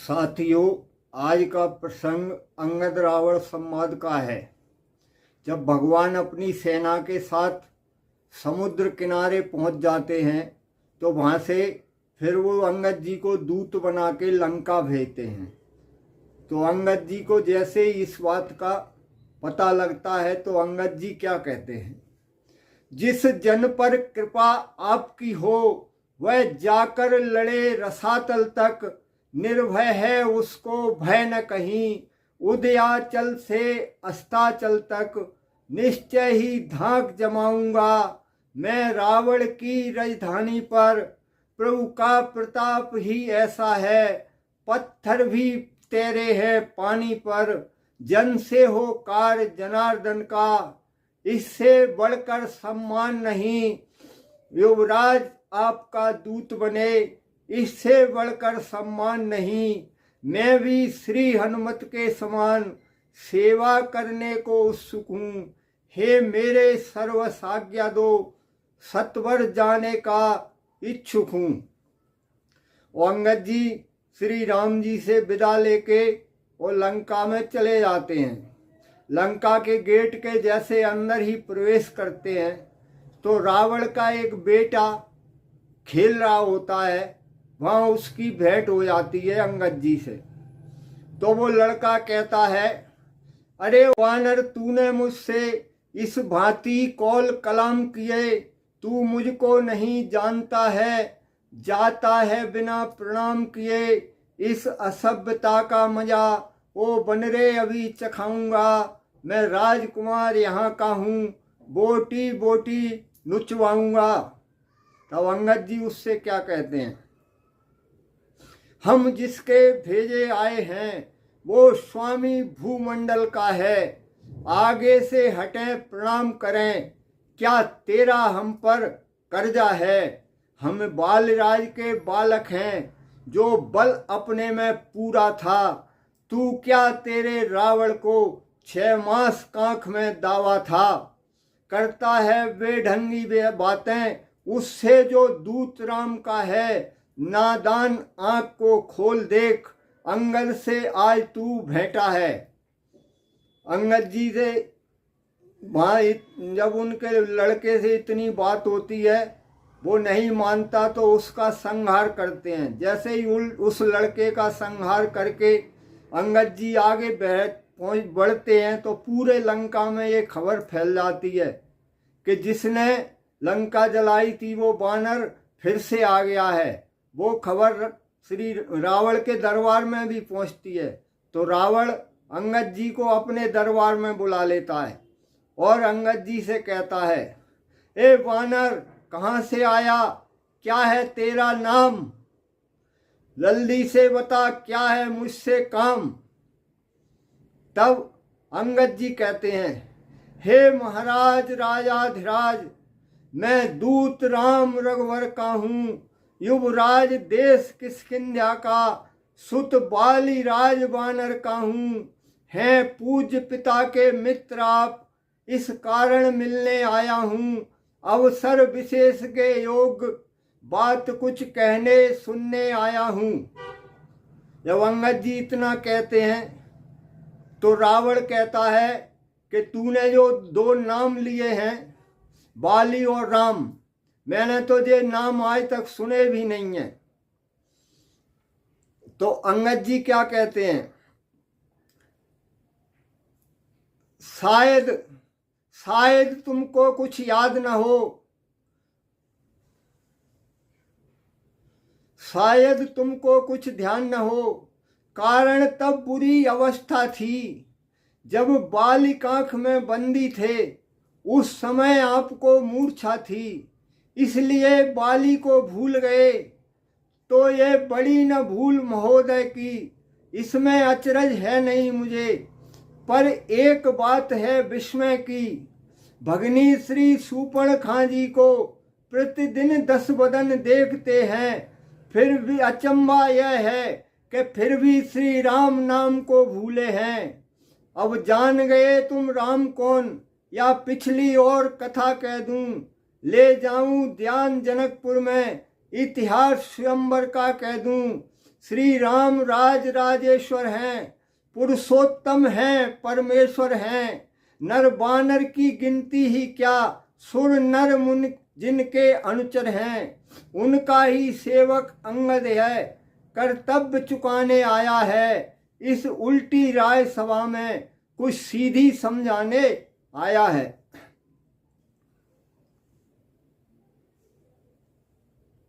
साथियों, आज का प्रसंग अंगद रावण संवाद का है। जब भगवान अपनी सेना के साथ समुद्र किनारे पहुंच जाते हैं तो वहां से फिर वो अंगद जी को दूत बना के लंका भेजते हैं। तो अंगद जी को जैसे इस बात का पता लगता है तो अंगद जी क्या कहते हैं, जिस जन पर कृपा आपकी हो वह जाकर लड़े रसातल तक, निर्भय है उसको भय न कहीं, उदयाचल से अस्ताचल तक, निश्चय ही धाक जमाऊंगा मैं रावण की राजधानी पर। प्रभु का प्रताप ही ऐसा है, पत्थर भी तेरे है पानी पर, जन से हो कार्य जनार्दन का, इससे बढ़कर सम्मान नहीं, युवराज आपका दूत बने इससे बढ़कर सम्मान नहीं। मैं भी श्री हनुमत के समान सेवा करने को उत्सुक हूँ, हे मेरे सर्वस आज्ञा दो, सत्वर जाने का इच्छुक हूँ। अंगद जी श्री राम जी से विदा लेके वो लंका में चले जाते हैं। लंका के गेट के जैसे अंदर ही प्रवेश करते हैं तो रावण का एक बेटा खेल रहा होता है, वहाँ उसकी भेंट हो जाती है अंगद जी से। तो वो लड़का कहता है, अरे वानर, तूने मुझसे इस भांति कौल कलाम किए, तू मुझको नहीं जानता है, जाता है बिना प्रणाम किए, इस असभ्यता का मजा ओ बनरे अभी चखाऊंगा, मैं राजकुमार यहाँ का हूँ, बोटी बोटी नुचवाऊंगा। तब अंगद जी उससे क्या कहते हैं, हम जिसके भेजे आए हैं वो स्वामी भूमंडल का है, आगे से हटें प्रणाम करें, क्या तेरा हम पर कर्जा है, हम बालराज के बालक हैं, जो बल अपने में पूरा था, तू क्या तेरे रावण को 6 मास कांख में दावा था, करता है बेढंगी बातें उससे जो दूत राम का है, नादान आंख को खोल देख, अंगद से आज तू भेंटा है। अंगद जी से वहाँ जब उनके लड़के से इतनी बात होती है, वो नहीं मानता तो उसका संहार करते हैं। जैसे ही उस लड़के का संहार करके अंगद जी आगे बढ़ते हैं तो पूरे लंका में ये खबर फैल जाती है कि जिसने लंका जलाई थी वो बानर फिर से आ गया है। वो खबर श्री रावण के दरबार में भी पहुंचती है तो रावण अंगद जी को अपने दरबार में बुला लेता है और अंगद जी से कहता है, ए बानर, कहाँ से आया, क्या है तेरा नाम, जल्दी से बता क्या है मुझसे काम। तब अंगद जी कहते हैं, हे महाराज राजाधिराज, मैं दूत राम रघुवर का हूँ, युवराज देश किष्किंध्या का, सुत बाली राज बानर का हूँ, हैं पूज्य पिता के मित्र आप, इस कारण मिलने आया हूँ, अवसर विशेष के योग, बात कुछ कहने सुनने आया हूँ। जब अंगद जी इतना कहते हैं तो रावण कहता है कि तूने जो 2 नाम लिए हैं, बाली और राम, मैंने तो ये नाम आज तक सुने भी नहीं है। तो अंगद जी क्या कहते हैं, शायद तुमको कुछ याद न हो, शायद तुमको कुछ ध्यान न हो, कारण तब बुरी अवस्था थी जब बालिक आंख में बंदी थे, उस समय आपको मूर्छा थी, इसलिए बाली को भूल गए, तो ये बड़ी न भूल महोदय की, इसमें अचरज है नहीं मुझे, पर एक बात है विस्मय की, भगनी श्री सूर्पणखा जी को प्रतिदिन 10 बदन देखते हैं, फिर भी अचंभा यह है कि फिर भी श्री राम नाम को भूले हैं। अब जान गए तुम राम कौन, या पिछली और कथा कह दूं, ले जाऊं ध्यान जनकपुर में, इतिहास स्वयंवर का कह दूं, श्री राम राज राजेश्वर हैं, पुरुषोत्तम हैं, परमेश्वर हैं। नर बानर की गिनती ही क्या, सुर नर मुनि जिनके अनुचर हैं। उनका ही सेवक अंगद है, कर्तव्य चुकाने आया है। इस उल्टी राय सभा में कुछ सीधी समझाने आया है।